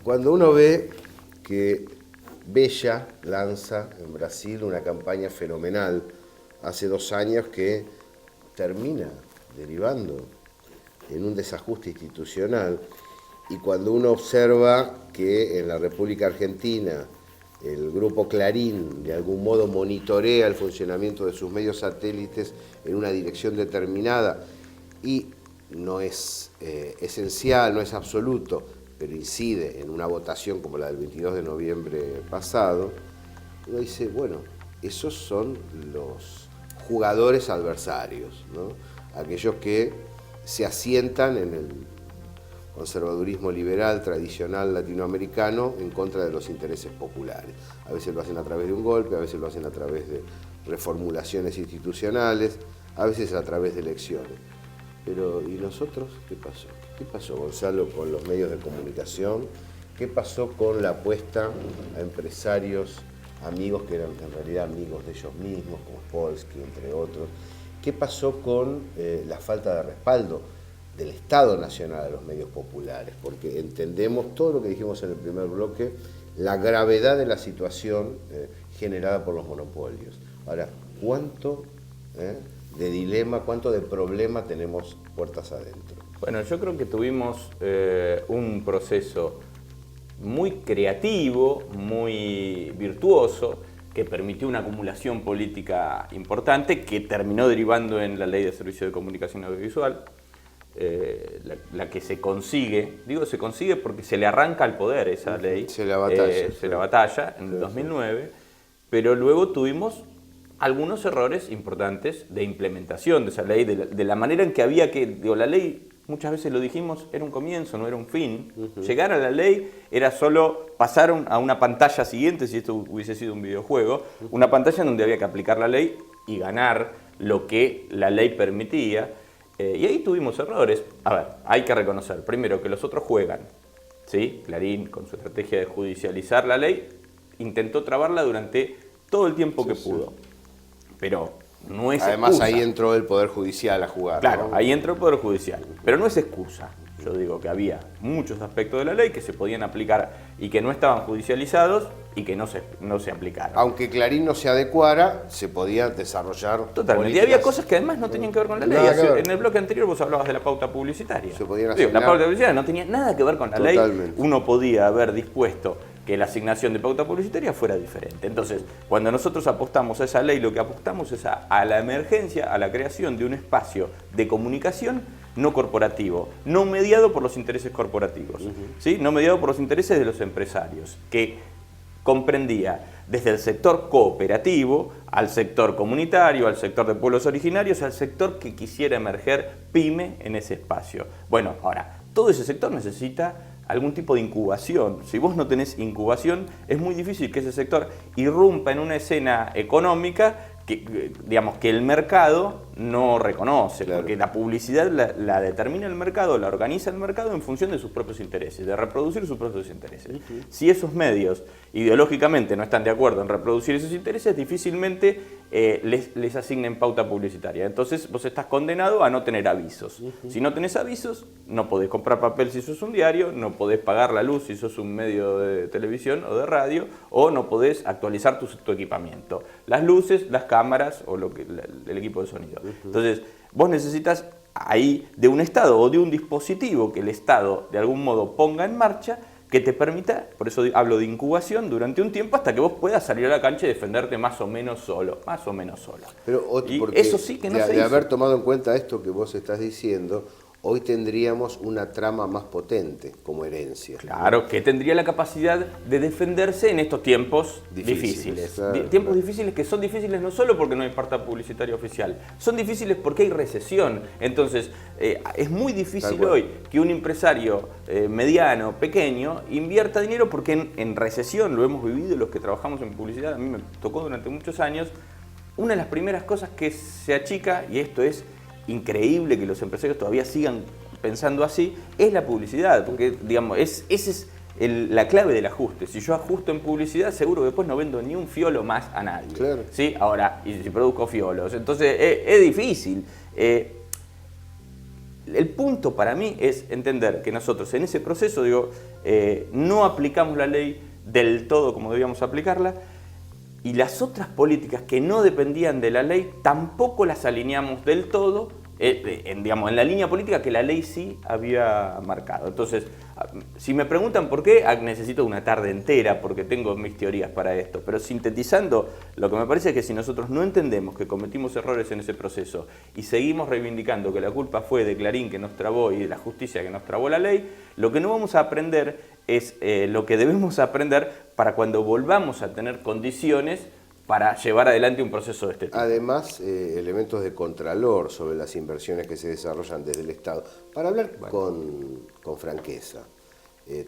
Cuando uno ve que Bella lanza en Brasil una campaña fenomenal hace 2 años que termina derivando en un desajuste institucional, y cuando uno observa que en la República Argentina el grupo Clarín de algún modo monitorea el funcionamiento de sus medios satélites en una dirección determinada y no es esencial, no es absoluto, pero incide en una votación como la del 22 de noviembre pasado, uno dice, bueno, esos son los jugadores adversarios, ¿no? Aquellos que se asientan en el conservadurismo liberal tradicional latinoamericano en contra de los intereses populares. A veces lo hacen a través de un golpe, a veces lo hacen a través de reformulaciones institucionales, a veces a través de elecciones. Pero, ¿y nosotros qué pasó? ¿Qué pasó, Gonzalo, con los medios de comunicación? ¿Qué pasó con la apuesta a empresarios, amigos que eran en realidad amigos de ellos mismos, como Polsky, entre otros? ¿Qué pasó con la falta de respaldo del Estado Nacional a los medios populares? Porque entendemos todo lo que dijimos en el primer bloque, la gravedad de la situación generada por los monopolios. Ahora, ¿cuánto de dilema, cuánto de problema tenemos puertas adentro? Bueno, yo creo que tuvimos un proceso muy creativo, muy virtuoso, que permitió una acumulación política importante que terminó derivando en la Ley de Servicio de Comunicación Audiovisual, la que se consigue, digo se consigue porque se le arranca al poder esa ley, se la batalla en el 2009, pero luego tuvimos algunos errores importantes de implementación de esa ley, de la manera en que había que, digo, la ley, muchas veces lo dijimos, era un comienzo, no era un fin. Llegar a la ley era solo pasar a una pantalla siguiente, si esto hubiese sido un videojuego, una pantalla en donde había que aplicar la ley y ganar lo que la ley permitía. Y ahí tuvimos errores. A ver, hay que reconocer, primero, que los otros juegan, ¿sí? Clarín, con su estrategia de judicializar la ley, intentó trabarla durante todo el tiempo que pudo. Pero no es Además, excusa. ahí entró el Poder Judicial a jugar. Claro, ¿no? ahí entró el Poder Judicial. Pero no es excusa. Yo digo que había muchos aspectos de la ley que se podían aplicar y que no estaban judicializados y que no se aplicaron. Aunque Clarín no se adecuara, se podía desarrollar Totalmente. Y había cosas que además no tenían que ver con la ley. En el bloque anterior vos hablabas de la pauta publicitaria. Se podían asignar. La pauta publicitaria no tenía nada que ver con la ley. Uno podía haber dispuesto que la asignación de pauta publicitaria fuera diferente. Entonces, cuando nosotros apostamos a esa ley, lo que apostamos es a la emergencia, a la creación de un espacio de comunicación no corporativo, no mediado por los intereses corporativos, ¿sí? No mediado por los intereses de los empresarios, que comprendía desde el sector cooperativo, al sector comunitario, al sector de pueblos originarios, al sector que quisiera emerger pyme en ese espacio. Bueno, ahora, todo ese sector necesita algún tipo de incubación. Si vos no tenés incubación, es muy difícil que ese sector irrumpa en una escena económica que, digamos, que el mercado no reconoce, claro. Porque la publicidad la determina el mercado, la organiza el mercado en función de sus propios intereses, de reproducir sus propios intereses. Si esos medios ideológicamente no están de acuerdo en reproducir esos intereses, difícilmente les asignen pauta publicitaria. Entonces vos estás condenado a no tener avisos. Si no tenés avisos, no podés comprar papel si sos un diario, no podés pagar la luz si sos un medio de televisión o de radio, o no podés actualizar tu equipamiento. Las luces, las cámaras o el equipo de sonido. Entonces, vos necesitas ahí de un Estado o de un dispositivo que el Estado de algún modo ponga en marcha que te permita, por eso hablo de incubación, durante un tiempo hasta que vos puedas salir a la cancha y defenderte más o menos solo, Pero y eso sí que no se hizo. De haber tomado en cuenta esto que vos estás diciendo, hoy tendríamos una trama más potente como herencia. Claro, que tendría la capacidad de defenderse en estos tiempos difíciles. Tiempos difíciles que son difíciles no solo porque no hay pauta publicitaria oficial, son difíciles porque hay recesión. Entonces, es muy difícil hoy que un empresario mediano, pequeño, invierta dinero porque en recesión, lo hemos vivido los que trabajamos en publicidad, a mí me tocó durante muchos años, una de las primeras cosas que se achica, y esto es increíble que los empresarios todavía sigan pensando así, es la publicidad, porque digamos, esa es la clave del ajuste. Si yo ajusto en publicidad, seguro que después no vendo ni un fiolo más a nadie. Claro. ¿Sí? Ahora, y si produzco fiolos, entonces es difícil. el punto para mí es entender que nosotros en ese proceso, no aplicamos la ley del todo como debíamos aplicarla, y las otras políticas que no dependían de la ley tampoco las alineamos del todo en la línea política que la ley sí había marcado. Entonces, si me preguntan por qué, necesito una tarde entera porque tengo mis teorías para esto, pero sintetizando, lo que me parece es que si nosotros no entendemos que cometimos errores en ese proceso y seguimos reivindicando que la culpa fue de Clarín que nos trabó y de la justicia que nos trabó la ley, lo que no vamos a aprender es lo que debemos aprender para cuando volvamos a tener condiciones para llevar adelante un proceso de este tipo. Además, elementos de contralor sobre las inversiones que se desarrollan desde el Estado. Para hablar con franqueza,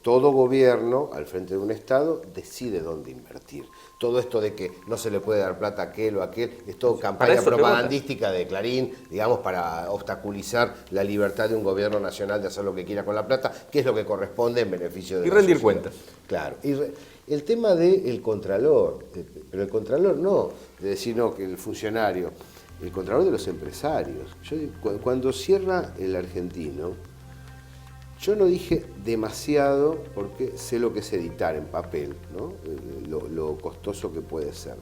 todo gobierno al frente de un Estado decide dónde invertir. Todo esto de que no se le puede dar plata a aquel o a aquel, es todo campaña propagandística de Clarín, digamos, para obstaculizar la libertad de un gobierno nacional de hacer lo que quiera con la plata, que es lo que corresponde en beneficio de la rendir sociedad. Cuentas. Claro. El tema del contralor, pero el contralor no, de decir no, que el funcionario, el contralor de los empresarios. Cuando cierra el Argentino, yo no dije demasiado porque sé lo que es editar en papel, ¿no? Lo costoso que puede ser.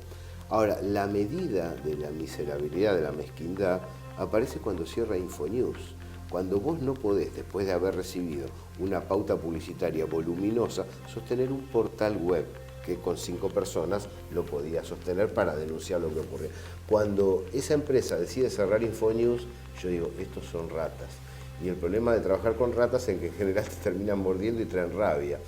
Ahora, la medida de la miserabilidad, de la mezquindad, aparece cuando cierra Infonews. Cuando vos no podés, después de haber recibido una pauta publicitaria voluminosa, sostener un portal web que con 5 personas lo podía sostener para denunciar lo que ocurría. Cuando esa empresa decide cerrar Infonews, yo digo, estos son ratas. Y el problema de trabajar con ratas es que en general te terminan mordiendo y traen rabia.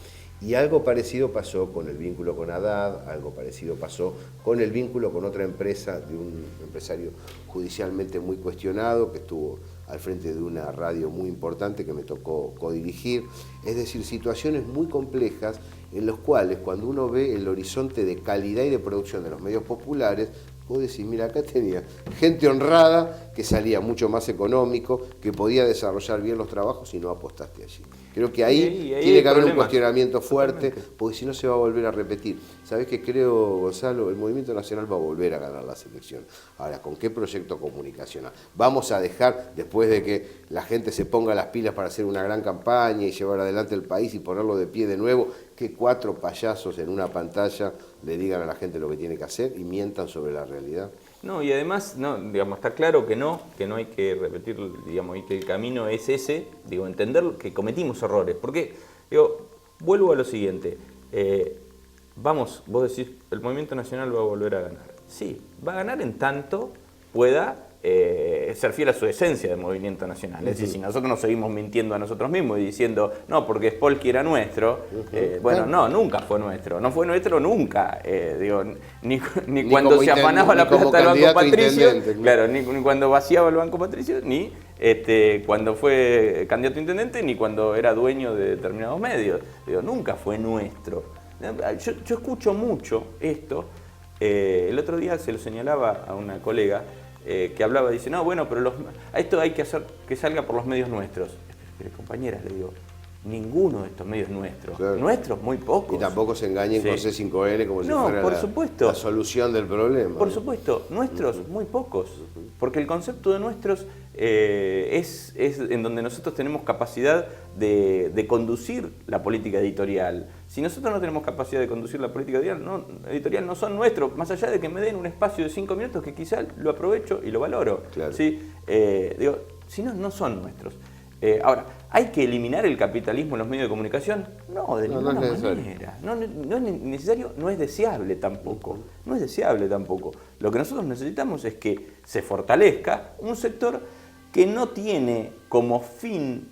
Y algo parecido pasó con el vínculo con Haddad, algo parecido pasó con el vínculo con otra empresa de un empresario judicialmente muy cuestionado que estuvo al frente de una radio muy importante que me tocó codirigir. Es decir, situaciones muy complejas en las cuales cuando uno ve el horizonte de calidad y de producción de los medios populares, vos decís, mira, acá tenía gente honrada que salía mucho más económico, que podía desarrollar bien los trabajos y no apostaste allí. Creo que ahí tiene que haber un cuestionamiento fuerte, totalmente, porque si no se va a volver a repetir. ¿Sabés qué creo, Gonzalo? El Movimiento Nacional va a volver a ganar las elecciones. Ahora, ¿con qué proyecto comunicacional? Vamos a dejar, después de que la gente se ponga las pilas para hacer una gran campaña y llevar adelante el país y ponerlo de pie de nuevo, que 4 payasos en una pantalla le digan a la gente lo que tiene que hacer y mientan sobre la realidad. No, y además, está claro que no hay que repetir, y que el camino es ese, entender que cometimos errores. Porque, vuelvo a lo siguiente, vos decís, el Movimiento Nacional va a volver a ganar. Sí, va a ganar en tanto pueda ser fiel a su esencia de Movimiento Nacional. Es decir, si nosotros nos seguimos mintiendo a nosotros mismos y diciendo, no, porque Spolsky era nuestro, no, nunca fue nuestro. No fue nuestro nunca. Ni cuando se afanaba la plata del Banco Patricio, claro, ni cuando vaciaba el Banco Patricio, ni cuando fue candidato a intendente, ni cuando era dueño de determinados medios. Nunca fue nuestro. Yo escucho mucho esto. El otro día se lo señalaba a una colega que hablaba, dice, no, bueno, pero a esto hay que hacer que salga por los medios nuestros. Pero compañeras, le digo, ninguno de estos medios nuestros. Claro. Nuestros, muy pocos. Y tampoco se engañen con C5N como si fuera la solución del problema. Por supuesto, nuestros, muy pocos. Porque el concepto de nuestros es en donde nosotros tenemos capacidad de conducir la política editorial. Si nosotros no tenemos capacidad de conducir la política editorial, no son nuestros, más allá de que me den un espacio de 5 minutos que quizá lo aprovecho y lo valoro. Claro. ¿Sí? Si no, no son nuestros. Ahora, ¿hay que eliminar el capitalismo en los medios de comunicación? No, de ninguna manera. No es necesario, no es deseable tampoco. No es deseable tampoco. Lo que nosotros necesitamos es que se fortalezca un sector que no tiene como fin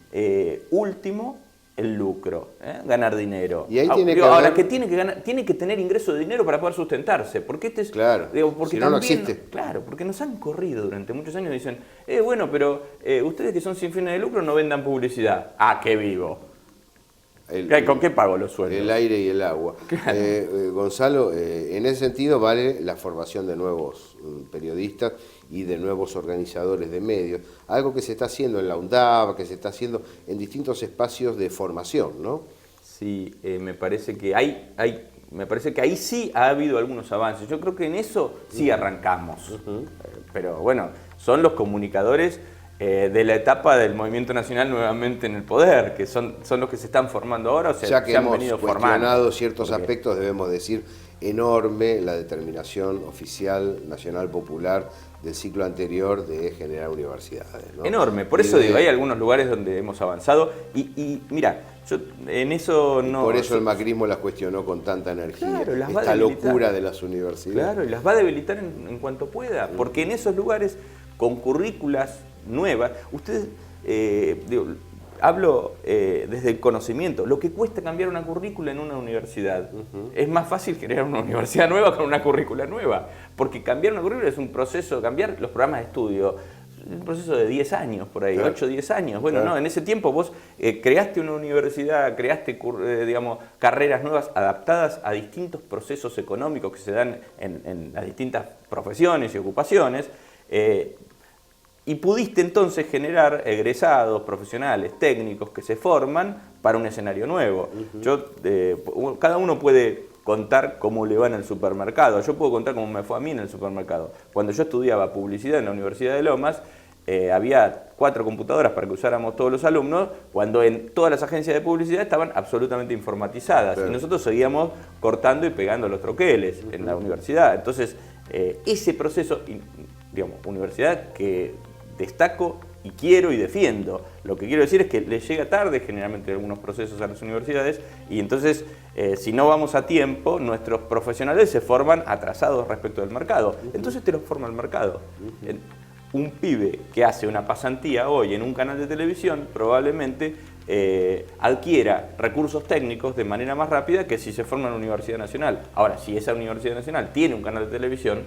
último el lucro, ganar dinero. Y ahí tiene que tener ingreso de dinero para poder sustentarse, porque porque si no, no existe. Claro, porque nos han corrido durante muchos años y dicen, bueno, pero ustedes que son sin fines de lucro no vendan publicidad. Ah, qué vivo. ¿Con qué pago los sueldos? El aire y el agua. Claro. Gonzalo, en ese sentido vale la formación de nuevos periodistas y de nuevos organizadores de medios, algo que se está haciendo en la UNDAV, que se está haciendo en distintos espacios de formación, ¿no? Sí, me parece que ahí sí ha habido algunos avances. Yo creo que en eso sí arrancamos. Pero bueno, son los comunicadores de la etapa del movimiento nacional nuevamente en el poder, que son los que se están formando ahora, o sea, ya que se han hemos venido cuestionado formando. ciertos aspectos, debemos decir, enorme la determinación oficial, nacional, popular del ciclo anterior de generar universidades, ¿no? Enorme, por eso digo, hay algunos lugares donde hemos avanzado y mira, yo en eso no... Por eso el macrismo las cuestionó con tanta energía, claro, esta locura de las universidades. Claro, y las va a debilitar en cuanto pueda, porque en esos lugares, con currículas nuevas, ustedes, hablo desde el conocimiento, lo que cuesta cambiar una currícula en una universidad, es más fácil generar una universidad nueva con una currícula nueva, porque cambiar una currícula es un proceso, cambiar los programas de estudio, un proceso de 10 años por ahí, claro. 8 o 10 años. Bueno, claro. No, en ese tiempo vos creaste una universidad, creaste digamos, carreras nuevas adaptadas a distintos procesos económicos que se dan en las distintas profesiones y ocupaciones, y pudiste entonces generar egresados, profesionales, técnicos que se forman para un escenario nuevo. Cada uno puede contar cómo le va en el supermercado. Yo puedo contar cómo me fue a mí en el supermercado. Cuando yo estudiaba publicidad en la Universidad de Lomas, había 4 computadoras para que usáramos todos los alumnos, cuando en todas las agencias de publicidad estaban absolutamente informatizadas. Claro. Y nosotros seguíamos cortando y pegando los troqueles en la universidad. Entonces, ese proceso, digamos, universidad que destaco y quiero y defiendo. Lo que quiero decir es que les llega tarde generalmente algunos procesos a las universidades y entonces si no vamos a tiempo, nuestros profesionales se forman atrasados respecto del mercado. Entonces te los forma el mercado. Un pibe que hace una pasantía hoy en un canal de televisión probablemente adquiera recursos técnicos de manera más rápida que si se forma en una universidad nacional. Ahora, si esa universidad nacional tiene un canal de televisión,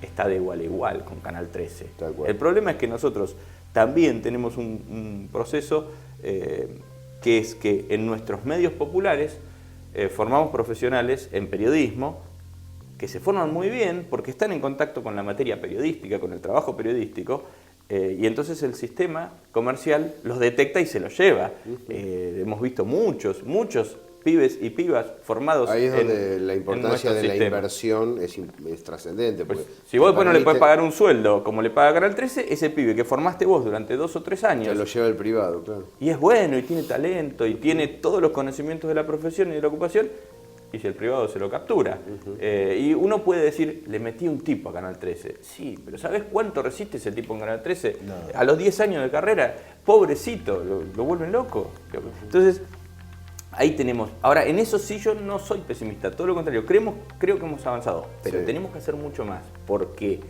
está de igual a igual con Canal 13. El problema es que nosotros también tenemos un proceso que es que en nuestros medios populares formamos profesionales en periodismo que se forman muy bien porque están en contacto con la materia periodística, con el trabajo periodístico, y entonces el sistema comercial los detecta y se los lleva. Hemos visto muchos pibes y pibas formados. Ahí es donde la importancia de la inversión es trascendente. Pues, si vos después no le podés pagar un sueldo como le paga Canal 13, ese pibe que formaste vos durante 2 o 3 años. Se lo lleva el privado, claro. Y es bueno, y tiene talento, y tiene todos los conocimientos de la profesión y de la ocupación, y si el privado se lo captura. Y uno puede decir, le metí un tipo a Canal 13. Sí, pero ¿sabés cuánto resiste ese tipo en Canal 13? No. A los 10 años de carrera, pobrecito, lo vuelven loco. Entonces, ahí tenemos. Ahora, en eso sí yo no soy pesimista, todo lo contrario. Creo que hemos avanzado, pero tenemos que hacer mucho más, porque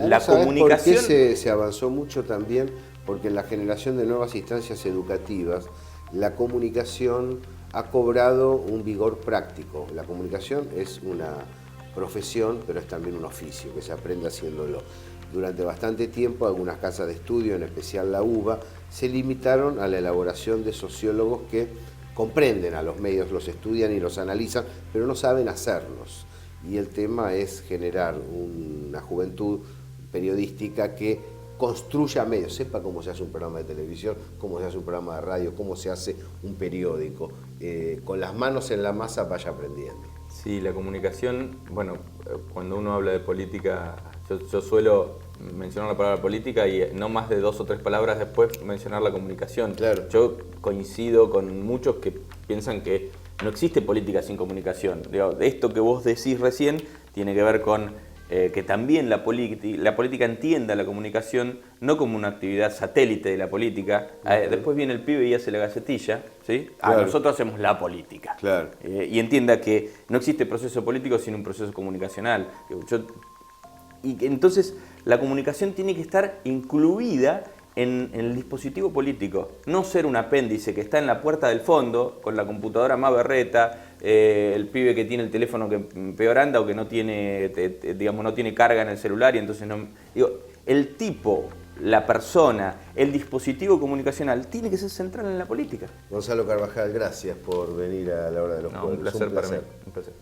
la comunicación... ¿Por qué se avanzó mucho también? Porque en la generación de nuevas instancias educativas, la comunicación ha cobrado un vigor práctico. La comunicación es una profesión, pero es también un oficio, que se aprende haciéndolo. Durante bastante tiempo, algunas casas de estudio, en especial la UBA, se limitaron a la elaboración de sociólogos que comprenden a los medios, los estudian y los analizan, pero no saben hacerlos. Y el tema es generar una juventud periodística que construya medios, sepa cómo se hace un programa de televisión, cómo se hace un programa de radio, cómo se hace un periódico. Con las manos en la masa vaya aprendiendo. Sí, la comunicación, bueno, cuando uno habla de política, yo suelo mencionar la palabra política y no más de 2 o 3 palabras después mencionar la comunicación. Claro. Yo coincido con muchos que piensan que no existe política sin comunicación. Esto que vos decís recién tiene que ver con que también la política entienda la comunicación no como una actividad satélite de la política. Después viene el pibe y hace la gacetilla, ¿sí? Claro. Nosotros hacemos la política. Claro. Y entienda que no existe proceso político sin un proceso comunicacional. Y entonces la comunicación tiene que estar incluida en el dispositivo político, no ser un apéndice que está en la puerta del fondo con la computadora más berreta, el pibe que tiene el teléfono que peor anda o que no tiene, digamos, no tiene carga en el celular y entonces no... el tipo, la persona, el dispositivo comunicacional tiene que ser central en la política. Gonzalo Carvajal, gracias por venir a la hora de los pueblos. Un placer para mí. Un placer.